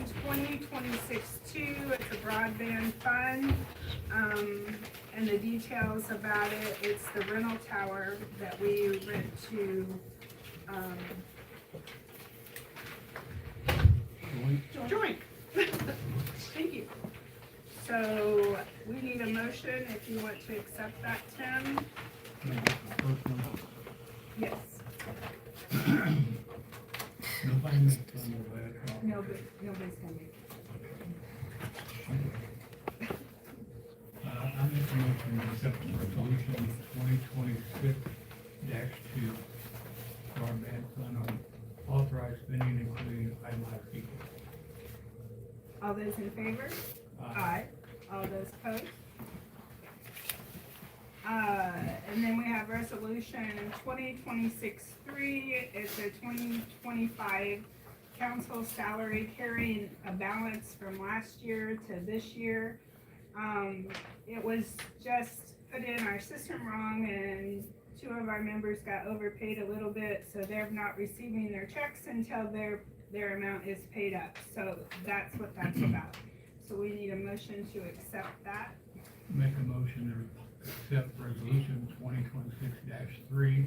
2026-2, it's a broadband fund, and the details about it, it's the rental tower that we rent to, Joint. Thank you. So, we need a motion if you want to accept that, Tim. Yes. Nobody makes fun of that. Nobody's gonna make it. I make a motion to accept resolution 2026-2 broadband fund on authorized spending including itemized people. All those in favor? Aye. All those opposed? And then we have resolution 2026-3, it's a 2025 council salary carrying a balance from last year to this year. It was just put in our system wrong and 2 of our members got overpaid a little bit, so they're not receiving their checks until their amount is paid up. So that's what that's about. So we need a motion to accept that. Make a motion to accept resolution 2026-3,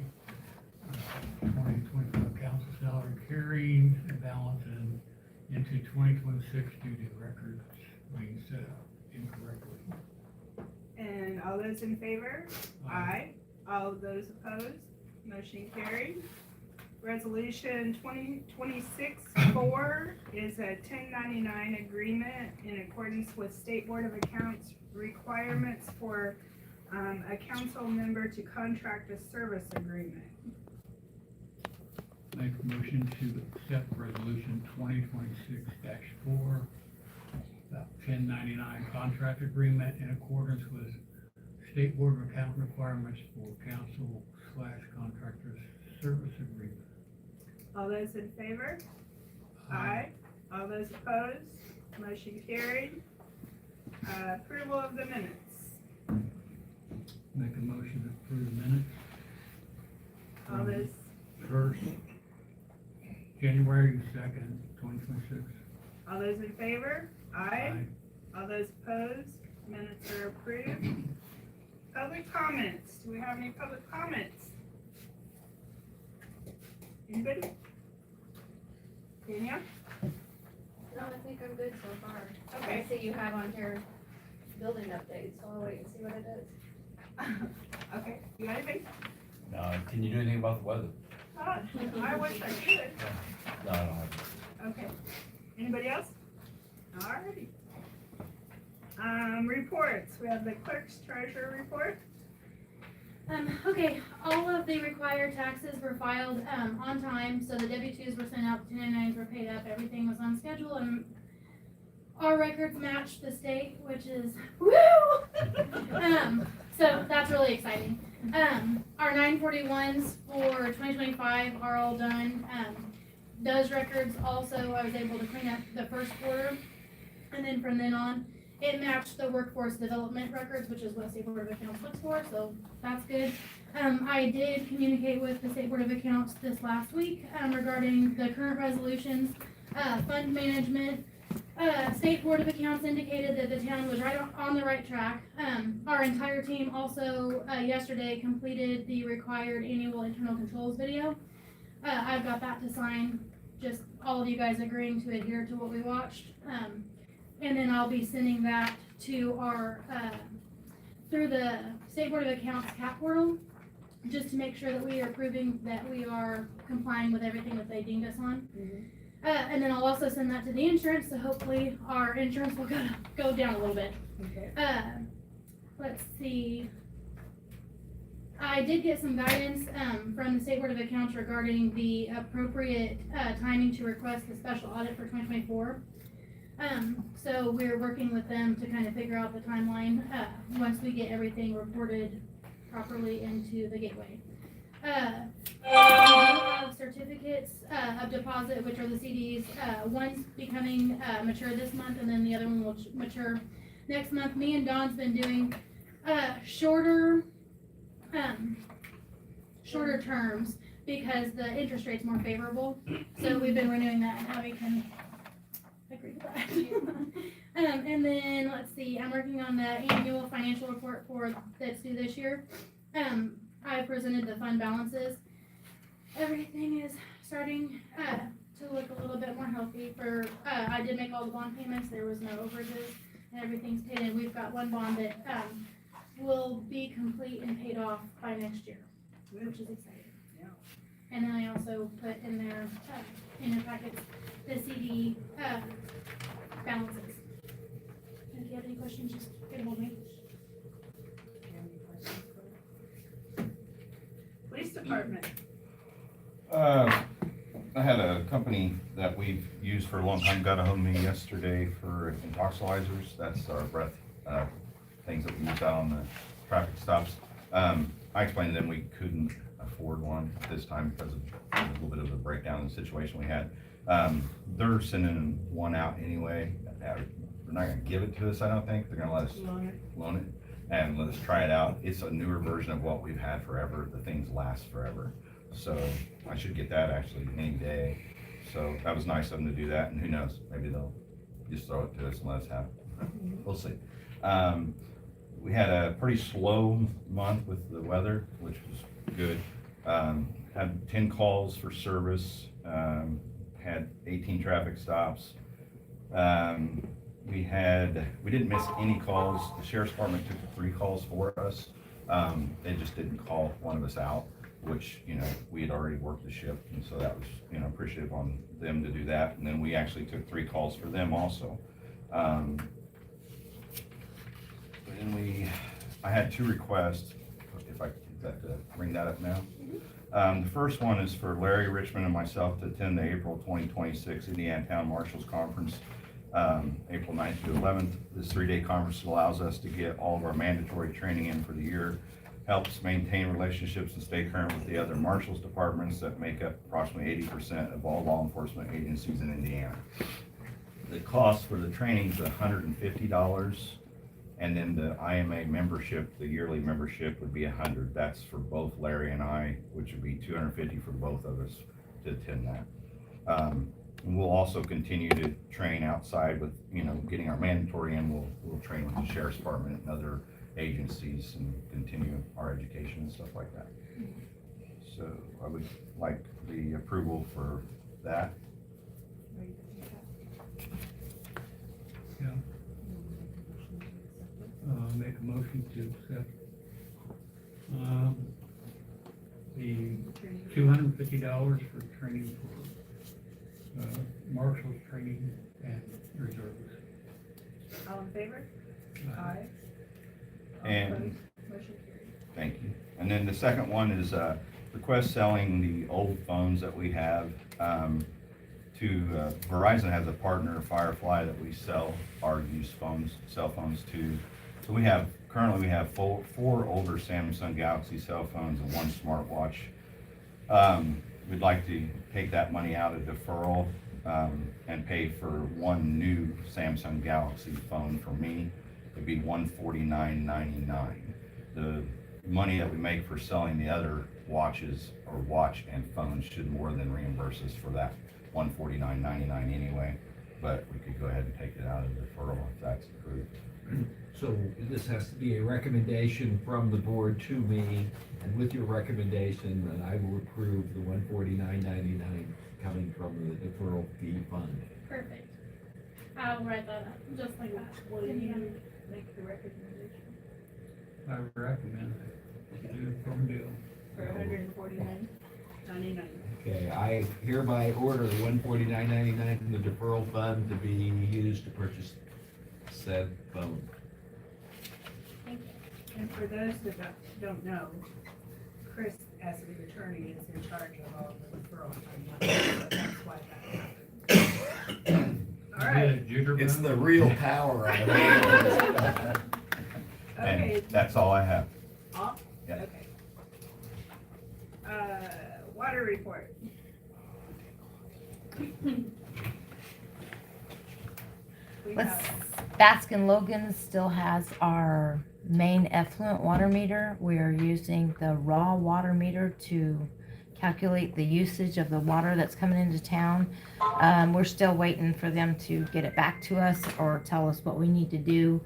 2025 council salary carrying a balance into 2026 due to records being set up incorrectly. And all those in favor? Aye. All those opposed? Motion carried. Resolution 2026-4 is a 1099 agreement in accordance with State Board of Accounts requirements for a council member to contract a service agreement. Make a motion to accept resolution 2026-4, about 1099 contract agreement in accordance with State Board of Account requirements for council/contractors service agreement. All those in favor? Aye. All those opposed? Motion carried. Approval of the minutes. Make a motion to approve minutes. All those, First, January 2nd, 2026. all those in favor? Aye. All those opposed? Minutes are approved. Public comments. Do we have any public comments? Anybody? Danielle? No, I think I'm good so far. Okay. I see you have on here building updates, so I'll wait and see what it is. Okay, you got anything? No, can you do anything about the weather? I wish I could. No, I don't have. Okay. Anybody else? Alrighty. Reports. We have the clerk's treasurer report. Okay, all of the required taxes were filed, on time, so the W-2s were sent out, the 1099s were paid up, everything was on schedule, and our records matched the state, which is, woo! So that's really exciting. Our 941s for 2025 are all done. Those records also, I was able to clean up the first quarter, and then from then on, it matched the workforce development records, which is what State Board of Accounts looks for, so that's good. I did communicate with the State Board of Accounts this last week, regarding the current resolutions, fund management. State Board of Accounts indicated that the town was right on the right track. Our entire team also, yesterday completed the required annual internal controls video. I've got that to sign, just all of you guys agreeing to adhere to what we watched. And then I'll be sending that to our, through the State Board of Accounts CAP portal, just to make sure that we are proving that we are complying with everything that they deemed us on. And then I'll also send that to the insurance, so hopefully our insurance will go down a little bit. Okay. Let's see. I did get some guidance, from the State Board of Accounts regarding the appropriate, timing to request the special audit for 2024. So we're working with them to kind of figure out the timeline, once we get everything reported properly into the gateway. We do have certificates, of deposit, which are the CDs, one's becoming, mature this month, and then the other one will mature next month. Me and Don's been doing, shorter terms because the interest rate's more favorable. So we've been renewing that, and now we can agree to that. And then, let's see, I'm working on the annual financial report that's due this year. I presented the fund balances. Everything is starting, to look a little bit more healthy I did make all the bond payments, there was no overages, and everything's paid in. We've got one bond that, will be complete and paid off by next year, which is exciting. Yeah. And then I also put in there, in your packets, the CD, balances. And if you have any questions, just get ahold of me. Police department. I had a company that we've used for a long time, got a hold of me yesterday for intoxilizers. That's our breath, things that we use out on the traffic stops. I explained to them we couldn't afford one this time because of a little bit of a breakdown in the situation we had. They're sending one out anyway. They're not gonna give it to us, I don't think. They're gonna let us loan it and let us try it out. It's a newer version of what we've had forever. The things last forever. So I should get that actually any day. So that was nice of them to do that, and who knows, maybe they'll just throw it to us and let us have it. We'll see. We had a pretty slow month with the weather, which was good. Had 10 calls for service, had 18 traffic stops. We didn't miss any calls. The sheriff's department took 3 calls for us. They just didn't call one of us out, which, we had already worked the shift, and so that was, appreciative on them to do that. And then we actually took 3 calls for them also. And I had 2 requests, if I bring that up now. The first one is for Larry Richmond and myself to attend the April 2026 Indiana Town Marshals Conference, April 9th to 11th. This 3-day conference allows us to get all of our mandatory training in for the year, helps maintain relationships and stay current with the other marshals departments that make up approximately 80% of all law enforcement agencies in Indiana. The cost for the training is $150, and then the IMA membership, the yearly membership, would be $100. That's for both Larry and I, which would be $250 for both of us to attend that. And we'll also continue to train outside with, getting our mandatory in. We'll train with the sheriff's department and other agencies and continue our education and stuff like that. So I would like the approval for that. Yeah. Make a motion to accept, the $250 for training for, marshals training and reservists. All in favor? Aye. And Opposed? Motion carried. thank you. And then the second one is request selling the old phones that we have to Verizon has a partner, Firefly, that we sell our used cell phones to. So currently we have 4 older Samsung Galaxy cell phones and 1 smartwatch. We'd like to take that money out of deferral and pay for 1 new Samsung Galaxy phone for me. It'd be $149.99. The money that we make for selling the other watches or watch and phones should more than reimburse us for that $149.99 anyway. But we could go ahead and take it out of deferral if that's approved. So this has to be a recommendation from the board to me, and with your recommendation, then I will approve the $149.99 coming from the deferral fee fund. Perfect. I'll write that up, just like that. What do you make the recommendation? I recommend to do it from deal. For $149.99. Okay, I hereby order the $149.99 from the deferral fund to be used to purchase said phone. Thank you. And for those that don't know, Chris, as the attorney, is in charge of all the referral fund money, so that's why that happened. All right, It's the real power of it. okay, And that's all I have. off? Yeah. Okay. Water report. We Let's, have, Baskin Logan still has our main effluent water meter. We are using the raw water meter to calculate the usage of the water that's coming into town. We're still waiting for them to get it back to us or tell us what we need to do.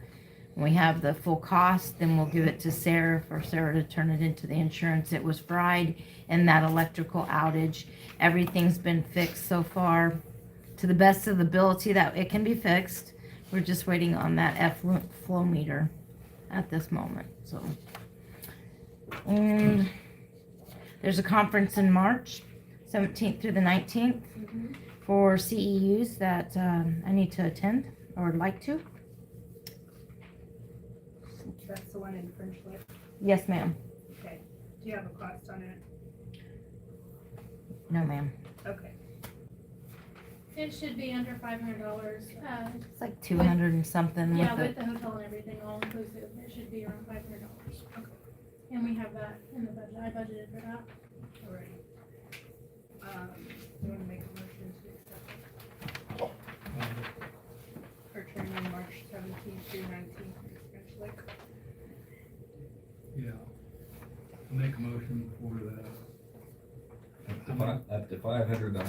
When we have the full cost, then we'll give it to Sarah for Sarah to turn it into the insurance. It was fried in that electrical outage. Everything's been fixed so far to the best of the ability that it can be fixed. We're just waiting on that effluent flow meter at this moment, so. And there's a conference in March, 17th through the 19th, for CEUs that I need to attend or would like to. That's the one in French Lick. Yes, ma'am. Okay. Do you have a cost on it? No, ma'am. Okay. It should be under $500. It's like 200 and something Yeah, with with the hotel and everything all inclusive, it should be around $500. Okay. And we have that in the budget, I budgeted for that. All right. You wanna make a motion to accept for training March 17th through 19th in French Lick? Yeah. Make a motion for the, Up to $500.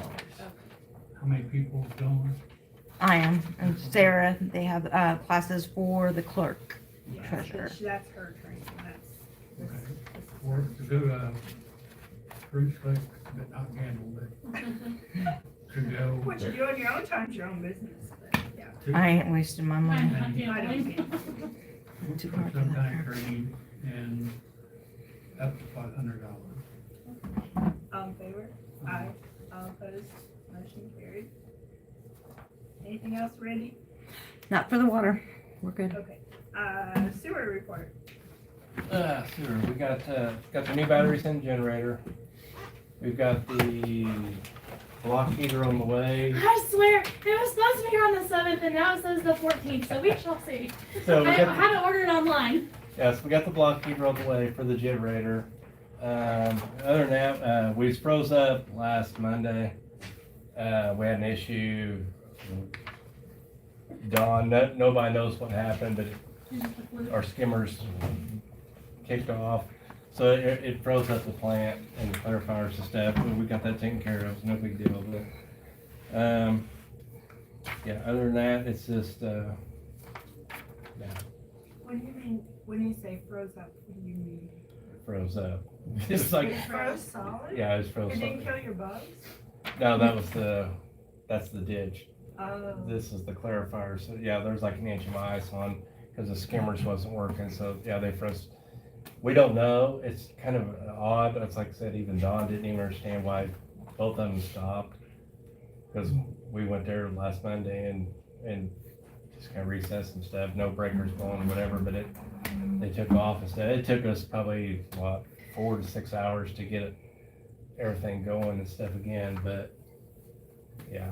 how many people going? I am, and Sarah, they have classes for the clerk. Yeah, Treasurer. that's her training, that's. Okay. Or to go to Spruce Lake, but not gamble, but to go. What you do on your own time's your own business, but yeah. to- I ain't wasting my money. I'm not I don't gambling. gamble. Too for hard some for kind that. of training and up to $500. All in favor? Aye. All opposed? Motion carried. Anything else, Randy? Not for the water. We're good. Okay. Sewer report. Sewer, we got the new batteries in the generator. We've got the block heater on the way. I swear, it was supposed to be here on the 7th and now it says the 14th, so we shall see. So we I got, had to order it online. yes, we got the block heater on the way for the generator. Other than that, we froze up last Monday. We had an issue. Dawn, nobody knows what happened, but our skimmers kicked off. So it froze up the plant and clarifiers and stuff, but we got that taken care of, it's no big deal, but, yeah, other than that, it's just, yeah. When you say froze up, what do you mean? It froze up. It's like, It froze solid? yeah, it's froze It didn't up. kill your bugs? No, that's the ditch. Oh. This is the clarifier, so yeah, there's like an inch of ice on, cause the skimmers wasn't working, so yeah, they froze. We don't know, it's kind of odd, but it's like I said, even Don didn't even understand why both of them stopped. Cause we went there last Monday and just kind of recessed some stuff, no breakers going, whatever, but they took off instead. It took us probably, 4 to 6 hours to get everything going and stuff again, but yeah,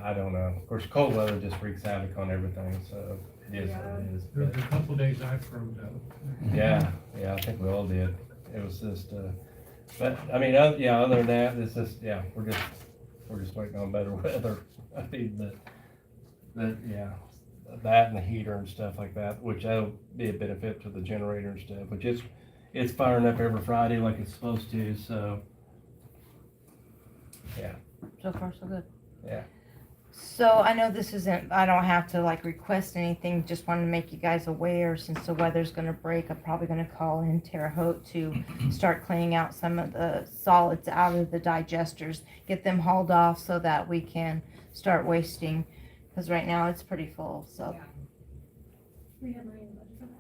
I don't know. Of course, cold weather just wreaks havoc on everything, so it is what it is. There But was a couple days I froze up. yeah, I think we all did. It was just, but I mean, yeah, other than that, it's just, yeah, we're just waiting on better weather. I mean, but yeah, that and the heater and stuff like that, which that'll be a benefit to the generator and stuff, which it's firing up every Friday like it's supposed to, so. Yeah, So far, so good. Yeah. So I know this isn't, I don't have to like request anything, just wanted to make you guys aware since the weather's gonna break, I'm probably gonna call in Terre Haute to start cleaning out some of the solids out of the digesters, get them hauled off so that we can start wasting, because right now it's pretty full, so. Yeah. We have money in the budget for that.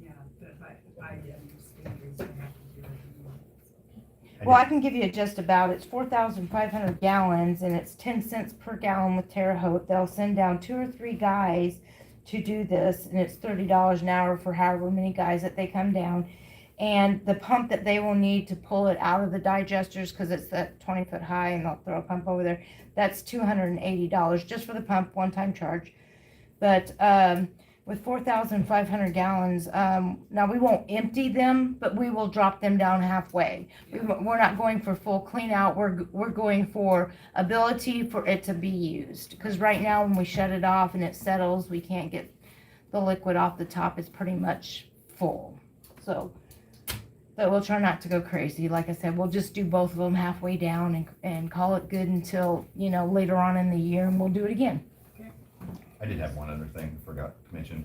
Yeah, but I understand there's gonna have to do it. Well, I can give you just about, it's 4,500 gallons and it's 10 cents per gallon with Terre Haute. They'll send down 2 or 3 guys to do this and it's $30 an hour for however many guys that they come down. And the pump that they will need to pull it out of the digesters, because it's that 20-foot high and they'll throw a pump over there, that's $280 just for the pump, one-time charge. But with 4,500 gallons, now we won't empty them, but we will drop them down halfway. We're not going for full clean out, we're going for ability for it to be used. Because right now when we shut it off and it settles, we can't get the liquid off the top, it's pretty much full. So But we'll try not to go crazy. Like I said, we'll just do both of them halfway down and call it good until, later on in the year, and we'll do it again. I did have one other thing, forgot to mention.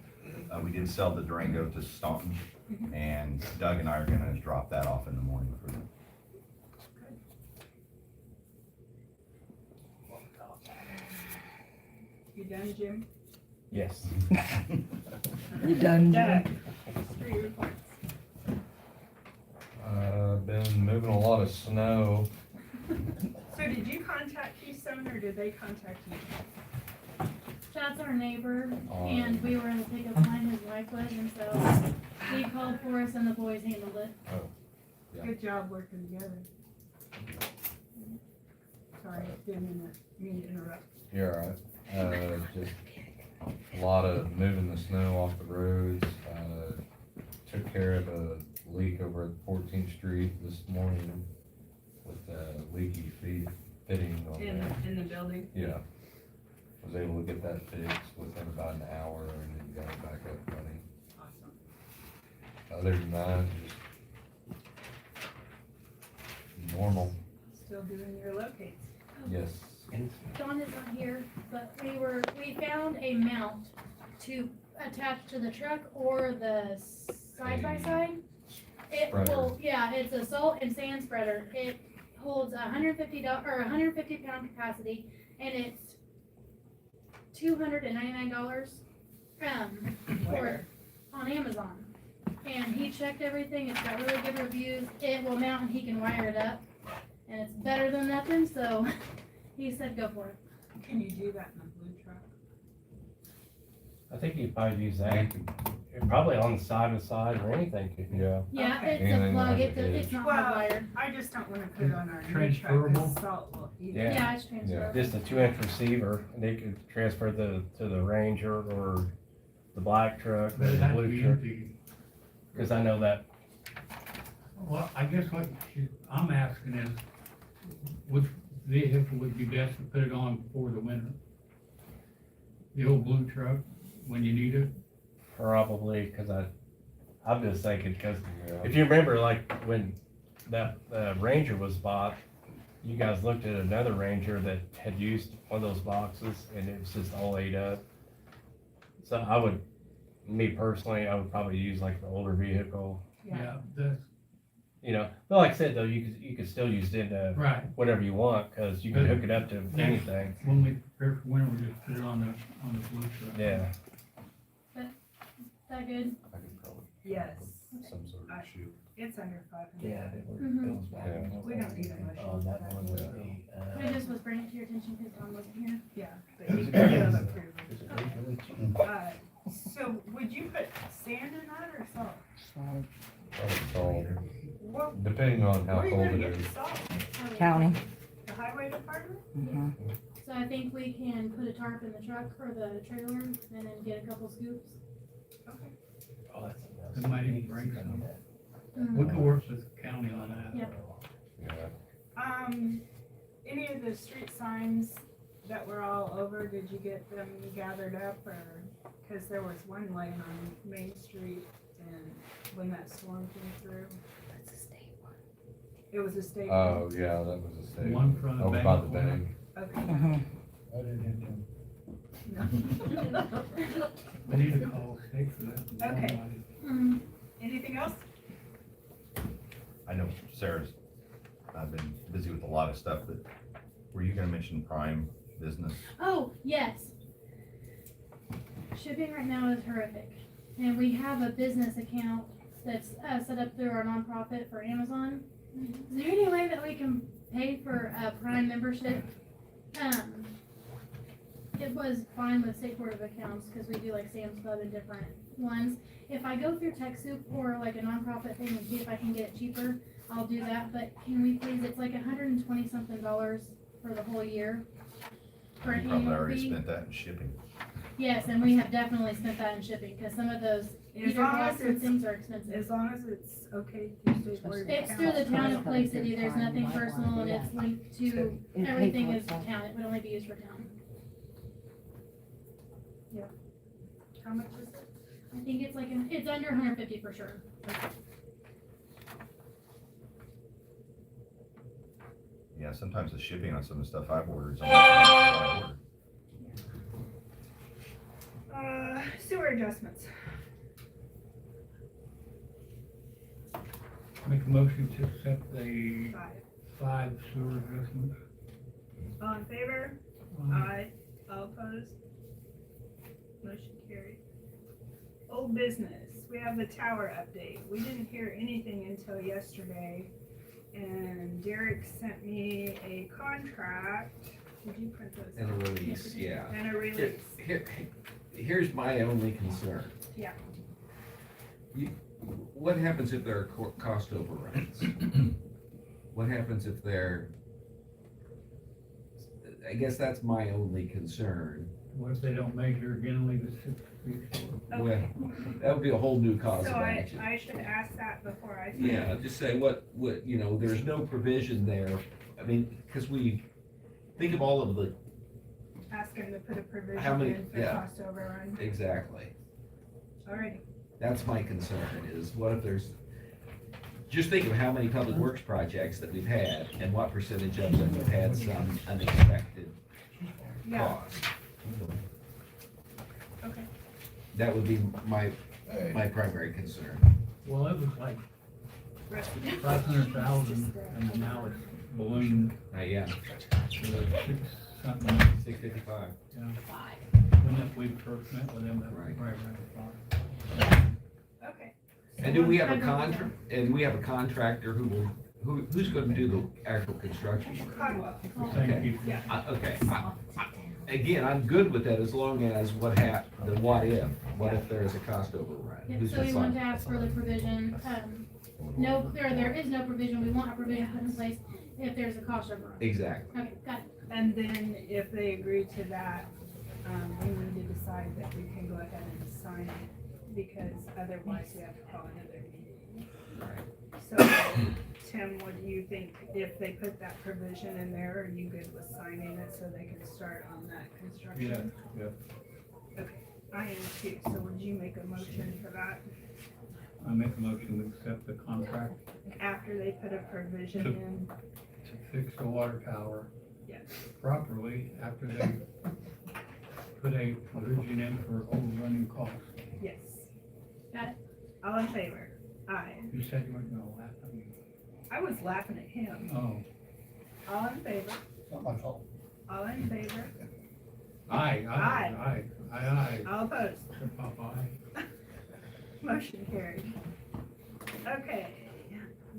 We did sell the Durango to Staunton, and Doug and I are gonna drop that off in the morning for them. You done, Jim? Yes. You done? Doug, street reports. Been moving a lot of snow. So did you contact Keystone or did they contact you? Chad's our neighbor, Oh. and we were in the pickup line, his wife was, and so he called for us and the boys handled it. Yeah. Good job working together. Sorry, didn't mean to interrupt. You're all right. Just a lot of moving the snow off the roads. Took care of a leak over at 14th Street this morning with leaky fitting on In, there. in the building. Yeah. Was able to get that fixed within about an hour and then got it back up running. Awesome. Other than that, just normal, Still doing your locates. yes. Dawn is not here, but we found a mount to attach to the truck or the side-by-side. It Spreader. will, yeah, it's a salt and sand spreader. It holds $150 pound capacity, and it's $299, for it on Amazon. And he checked everything, it's got really good reviews, it will mount and he can wire it up, and it's better than nothing, so he said go for it. Can you do that in a blue truck? I think you'd probably use that, probably on the side or anything, could you? Yeah. Yeah, Okay. it's a Anything plug, that has a it's not Well, hardwired. I just don't wanna put it on our new truck, Transferable? 'cause salt will eat it. Yeah. Yeah, it's transferable. Just a 2-inch receiver, and they could transfer to the Ranger or the black truck, or But it the has to blue be truck, empty. cause I know that, Well, I guess what I'm asking is, which vehicle would be best to put it on for the winter? The old blue truck, when you need it? probably, cause I'm just thinking, cause Yeah. if you remember, like, when that, Ranger was bought, you guys looked at another Ranger that had used one of those boxes, and it was just all ate up. So me personally, I would probably use like the older vehicle, Yeah. That's, but like I said, though, you could still use it into right. whatever you want, cause you can hook it up to anything, When we prepare for winter, we just put it on the blue truck. yeah. Is that good? I could probably Yes, some sort of shoe. it's under 500. Mhm. We don't need a motion. Oh, that one would be, I just was bringing it to your attention because Dawn wasn't here. Yeah, but you can still approve it. So would you put sand in that or salt? It's all, What, depending on how where are you cold gonna it get is. the salt? County. The highway department? Mhm. So I think we can put a tarp in the truck or the trailer and then get a couple scoops. Okay. Oh, that's. It might even break some. Mhm. We could work with the county on that. Yeah. Yeah. Any of the street signs that were all over, did you get them gathered up or, cause there was one laying on Main Street and when that storm came through, That's a state one. it was a state. one? Oh, yeah, that was a state. One from the Over bank. by the bank. Okay. Mhm. No. We need to call state for that. Okay. Mhm. Anything else? I know Sarah's, I've been busy with a lot of stuff, but were you gonna mention Prime Business? Oh, yes. Shipping right now is horrific. And we have a business account that's set up through our nonprofit for Amazon. Is there any way that we can pay for a Prime membership? It was fine with State Board of Accounts because we do like Sam's Club and different ones. If I go through TechSoup or like a nonprofit thing and see if I can get it cheaper, I'll do that. But can we please, it's like $120 something for the whole year. For an You probably annual already fee. spent that in shipping. Yes, and we have definitely spent that in shipping, because some of those As Peter long as Boston it's- things are expensive. As long as it's okay through State Board of It's Accounts. through the town of Clay City, there's nothing personal, and it's linked to, It'd pay everything for is itself. town, it would only be used for town. How much is it? I think it's like, it's under 150 for sure. Yeah, sometimes the shipping on some of the stuff I've ordered is almost what I ordered. Sewer adjustments. Make a motion to accept the 5. 5 sewer adjustments. All in favor? Aye. All opposed? Motion carried. Old business, we have the tower update. We didn't hear anything until yesterday, and Derek sent me a contract. Did you print those? And a out? release, yeah. And a release. Here's my only concern. Yeah. What happens if there are cost overruns? What happens if there, I guess that's my only concern. What if they don't measure again and leave it 6 feet short? Well, that would be a whole new cause So of action. I should ask that before I. Yeah, just say what, there's no provision there. I mean, because think of all of the, Ask him to put a How provision many- in for yeah. cost overrun. exactly. Alrighty. That's my concern, is what if there's, just think of how many public works projects that we've had, and what percentage of them have had some unexpected Yeah, cost. okay. That would be my primary concern. Well, it was like Rest- 500,000 and now it's ballooned Yeah, to 6 something. 655. When that we first met with them, that was Right. right around 5. Okay. And do we have a contractor who's gonna do the actual construction work? Conwell. Thank Okay. you. Yeah. Okay, again, I'm good with that as long as what if there is a cost overrun? Yeah, Who's so we want to responsible? ask for the provision, no, there is no provision, we want a provision put in place if there's a cost overrun. Exactly. Okay, got it. And then if they agree to that, we need to decide that we can go ahead and sign it, because otherwise we have to call another meeting. So, Tim, what do you think, if they put that provision in there, are you good with signing it so they can start on that construction? Yeah, yeah. Okay, I am too, so would you make a motion for that, I make a motion to accept the contract after they put a provision in? to fix the water tower Yes. properly after they put a provision in for overrunning costs. Yes. Got it. All in favor? Aye. You said you weren't gonna laugh at me. I was laughing at him. Oh, All in favor? not my fault. All in favor? Aye, aye, aye. All opposed? Said Popeye. Motion carried. Okay,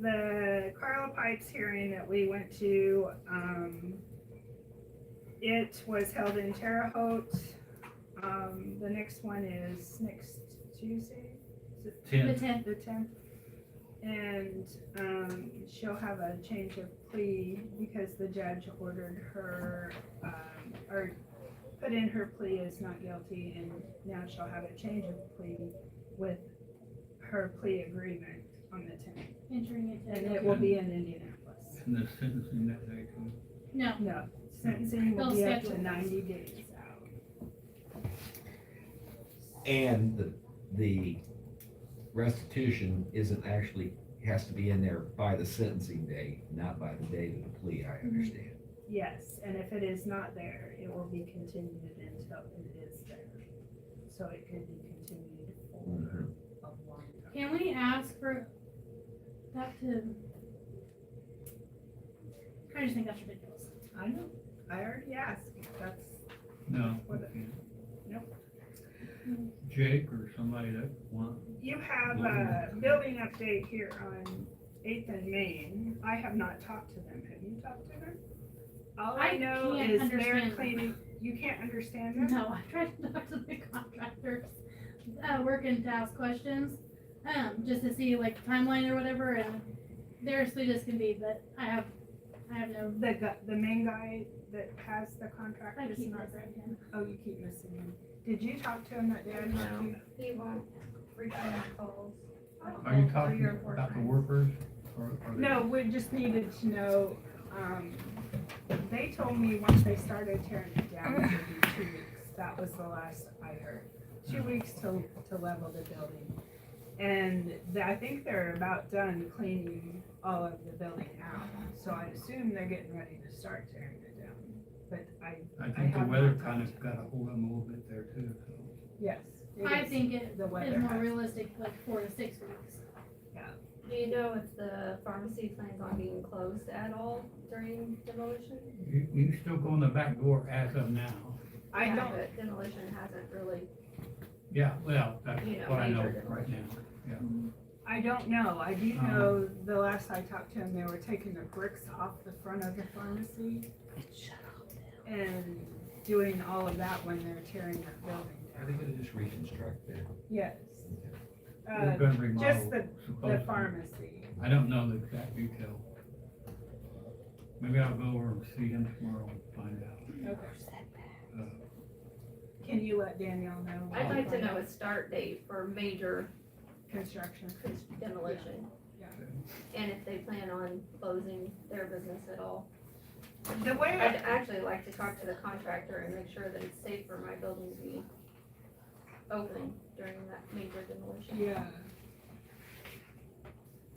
the Carla Pipes hearing that we went to, it was held in Terre Haute. The next one is next Tuesday? Is it The 10. 10th. the 10th? And, she'll have a change of plea because the judge ordered her, or put in her plea as not guilty, and now she'll have a change of plea with her plea agreement on the 10th. Entering it. And it will be in Indianapolis. And the sentencing that day too. No, No, sentencing will They'll be up schedule to it. 90 days out. And the restitution has to be in there by the sentencing date, not by the date of the plea, I understand. Yes, and if it is not there, it will be continued until it is there. So it could be continued for Mhm. a long time. can we ask for that to? I just think that's ridiculous. I know, I already asked, that's, No. What the- Nope. Jake or somebody that want, you have a building update here on 8th and Main. I have not talked to them, have you talked to them? All I I know can't is they're understand them. cleaning, you can't understand them? No, I tried to talk to the contractors, working to ask questions, just to see like timeline or whatever, and they're as sweet as can be, but I have no, The main guy that has the contract I is keep not, missing him. oh, you keep missing him. Did you talk to him that day I talked to you? He won't return calls. are you All talking 3 or 4 about the times. workers? Or they- No, we just needed to know, they told me once they started tearing it down, it would be 2 weeks. That was the last I heard. 2 weeks to level the building. And I think they're about done cleaning all of the building out, so I assume they're getting ready to start tearing it down. But I think the have weather not kind talked of got a hold of them a little bit there too, so. yes. it I is. think it the is weather more has- realistic, like 4 to 6 weeks. Do you know if the pharmacy plans on being closed at all during demolition? You can still go in the back door as of now. I Yeah, don't, but demolition hasn't really, Yeah, well, that's You know, what I know major right now. I don't know. I do know the last I talked to them, they were taking the bricks off the front of the pharmacy and doing all of that when they're tearing that building Are they down. gonna just reconstruct there? Yes. We're gonna remodel. Just the supposedly. pharmacy. I don't know the exact detail. Maybe I'll go over and see him tomorrow and find out. Okay. Uh, Can you let Danielle know? I'd like to know a start date for major Construction. demolition. Yeah. And if they plan on closing their business at all. The way, I'd actually like to talk to the contractor and make sure that it's safe for my building to be open during that major demolition. yeah.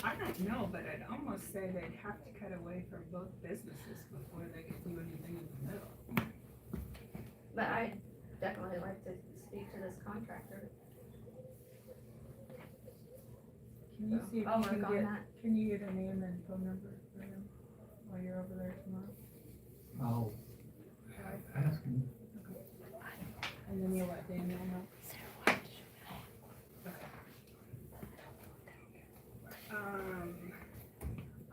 I don't know, but I'd almost say they'd have to cut away from both businesses before they could do anything in the middle. But I'd definitely like to speak to this contractor. Can you see if I'll you can work on get, that. can you get a name and phone number for him while you're over there tomorrow? I'll ask him. And then you'll let Danielle know.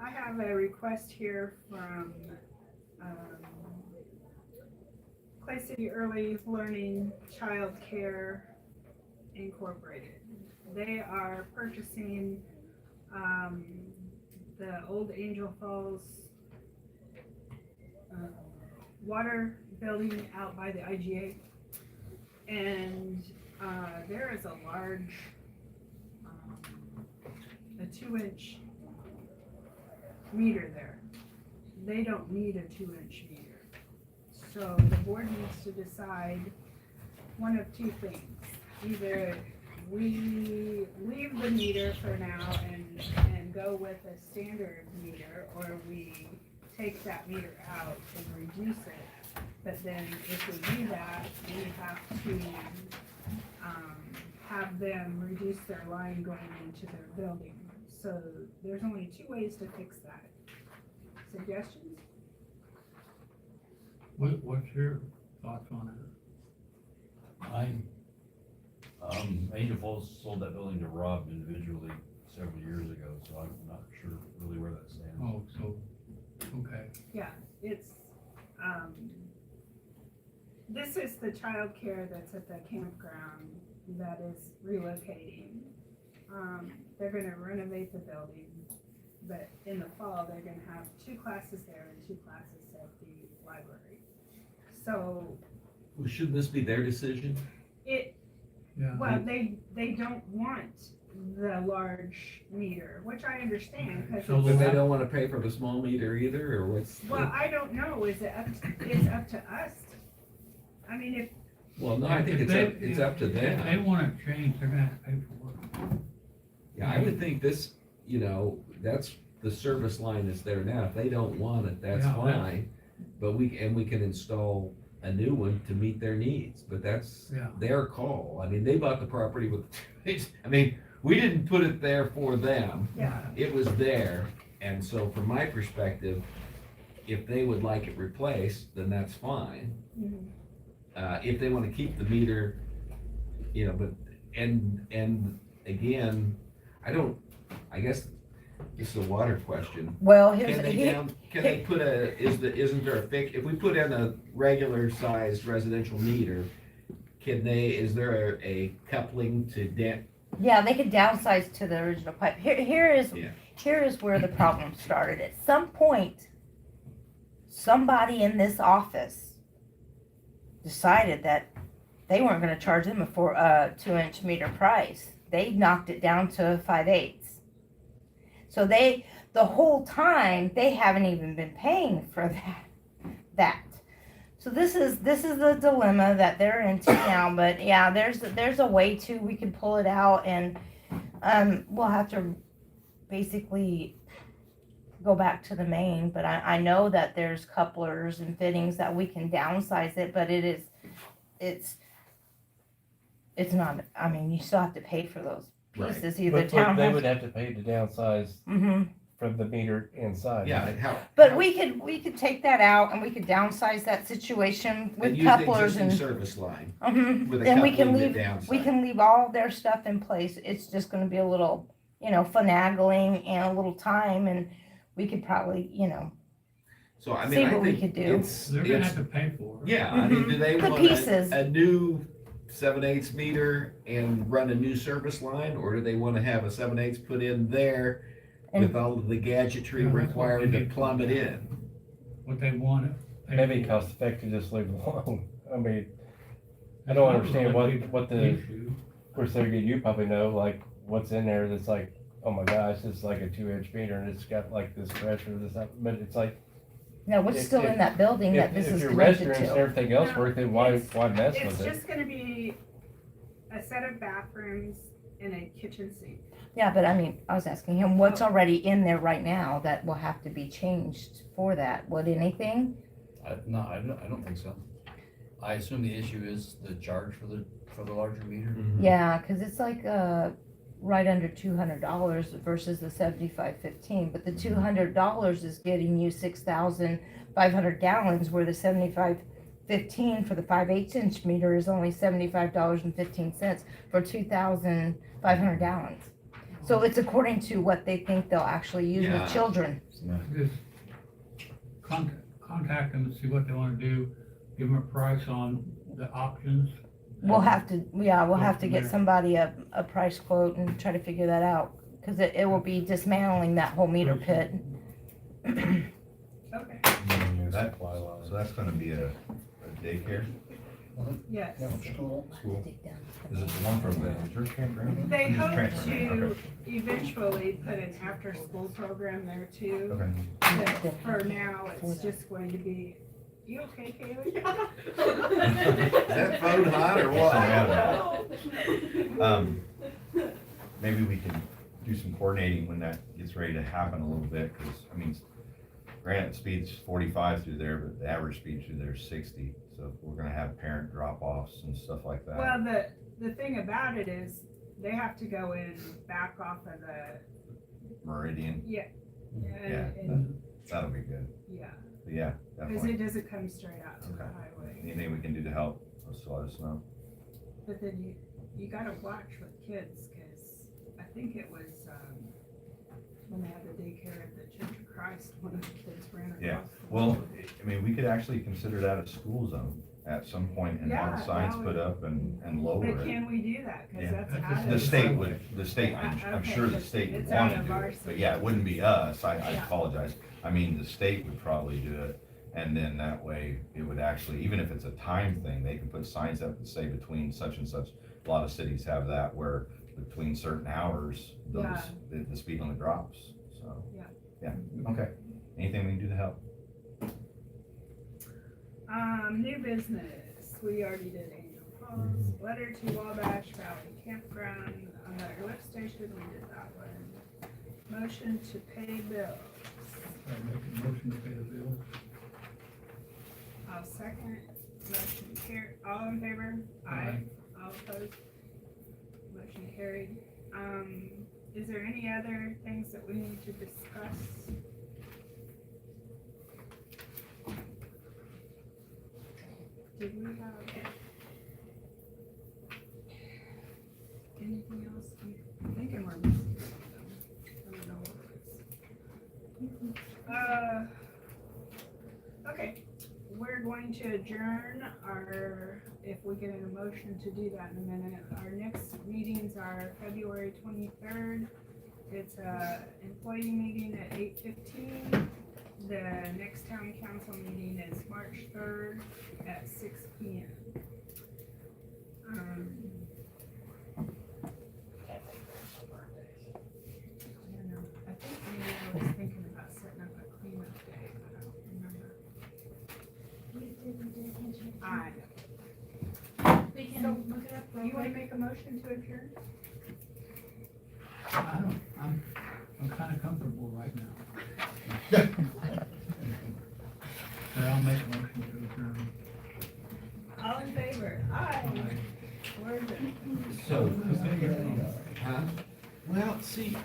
I have a request here from, Clay City Early Learning Child Care Incorporated. They are purchasing, the old Angel Falls, water building out by the IGA. And, there is a large, a 2-inch meter there. They don't need a 2-inch meter. So the board needs to decide one of two things. Either we leave the meter for now and go with a standard meter, or we take that meter out and reduce it. But then if we do that, we have to, have them reduce their line going into their building. So there's only 2 ways to fix that. Suggestions? What's your thoughts on it? Angel Falls sold that building to Rob individually several years ago, so I'm not sure really where that stands. Oh, so, okay. Yeah, it's, this is the childcare that's at the campground that is relocating. They're gonna renovate the building, but in the fall, they're gonna have 2 classes there and 2 classes at the library. So Well, shouldn't this be their decision? it, Yeah. well, they don't want the large meter, which I understand, Okay, cause so But they it's, don't wanna pay for the small meter either, or what's? well, I don't know, is it up, it's up to us? I mean, if, Well, no, I think it's up to If they them. wanna change, they're gonna have to pay for it. Yeah, I would think this, that's the service line that's there now. If they don't want it, that's Yeah, that- fine. But we can install a new one to meet their needs, but that's Yeah. their call. I mean, they bought the property with, we didn't put it there for them. yeah, It was there, and so from my perspective, if they would like it replaced, then that's fine. mhm. If they wanna keep the meter, but, and again, I guess this is a water question. Well, Can they put isn't there a if we put in a regular sized residential meter, is there a coupling to yeah, they could downsize to the original pipe. Here Yeah. is where the problem started. At some point, somebody in this office decided that they weren't gonna charge them a 2-inch meter price. They knocked it down to 5/8. So the whole time, they haven't even been paying for that. So this is the dilemma that they're into now, but yeah, there's a way we can pull it out and, We'll have to basically go back to the main, but I know that there's couplers and fittings that we can downsize it, but it's not, I mean, you still have to pay for those Right. pieces, either But town they has. would have to pay to downsize from the meter inside. Yeah, how? But we could take that out and we could downsize that situation And with use the couplers existing and, service line mhm. with a Then we can coupling leave, that downside. we can leave all their stuff in place. It's just gonna be a little, finagling and a little time, and we could probably, So I see mean, I what we think could do. They're gonna have to pay for it. yeah, I mean, do they The want pieces. a new 7/8 meter and run a new service line, or do they wanna have a 7/8 put in there And- with all of the gadgetry Yeah, that's what required they to need. plumb it in? What they want. Maybe cost effective, just leave it alone. I mean, I don't understand what the, of course, you probably know, like, what's in there that's like, oh my gosh, it's like a 2-inch meter and it's got like this pressure, this, that, but it's like, No, what's If- still in that building that this if is your connected restrooms and to? everything else No, work, then why mess It's with it? just gonna be a set of bathrooms and a kitchen sink. Yeah, but I mean, I was asking him, what's already in there right now that will have to be changed for that? Would anything? No, I don't think so. I assume the issue is the charge for the larger meter. Yeah, cause it's like, right under $200 versus the 75.15, but the $200 is getting you 6,500 gallons, where the 75.15 for the 5/8 inch meter is only $75.15 for 2,500 gallons. So it's according to what they think they'll actually use Yeah. with children. Just contact them and see what they wanna do, give them a price on the options. We'll have to, yeah, we'll Go have to from get there. somebody a price quote and try to figure that out, cause it will be dismantling that whole meter pit. Okay. That- So that's gonna be a daycare? Yes. School? Is it the one from the church campground? They Just hope transferring, to okay. eventually put an after-school program there too. Okay. But for now, it's just going to be, you okay, Kaylee? Is that phone hot or what? Maybe we can do some coordinating when that gets ready to happen a little bit, cause I mean, granted, speed's 45 through there, but the average speed through there is 60. So we're gonna have parent drop-offs and stuff like that. Well, the thing about it is, they have to go in back off of the, Meridian, and, that'll be good. yeah, But yeah, because definitely. it doesn't come straight out to the Okay. highway. Anything we can do to help, just let us know. But then you gotta watch with kids, cause I think it was, when they had the daycare at the Church of Christ, one of the kids ran across. Yeah, the well, road. I mean, we could actually consider that a school zone at some point and have Yeah, the signs that put would- up and lower But it. can we do that? Cause Yeah. that's That's out of. The state would, I'm Okay, sure the but state would it's out want to of do our it, but yeah, it wouldn't be us, I Yeah. apologize. I mean, the state would probably do it, and then that way, it would actually, even if it's a time thing, they can put signs up that say between such and such. A lot of cities have that where between certain hours, those, Yeah. the speed limit drops, so. Yeah. Yeah, okay. Anything we can do to help? New business, we already did Angel Falls, letter to Wabash Valley Campground, on the lift station, we did that one. Motion to pay bills, I make a motion to pay the bill. I'll second, motion carried, all in favor? Aye. All opposed? Motion carried. Is there any other things that we need to discuss? Did we have anything else? I'm thinking we're missing something. I don't know what it is. Okay, we're going to adjourn our, if we get a motion to do that in a minute. Our next meetings are February 23rd. It's a employee meeting at 8:15. The next town council meeting is March 3rd at 6 p.m. I don't know. I think maybe I was thinking about setting up a cleanup day, but I don't remember. We can look it up real You wanna quick. make a motion to adjourn? I'm kinda comfortable right now. So I'll make a motion to adjourn. All in favor? Aye. We're adjourned. So, huh? Well, see,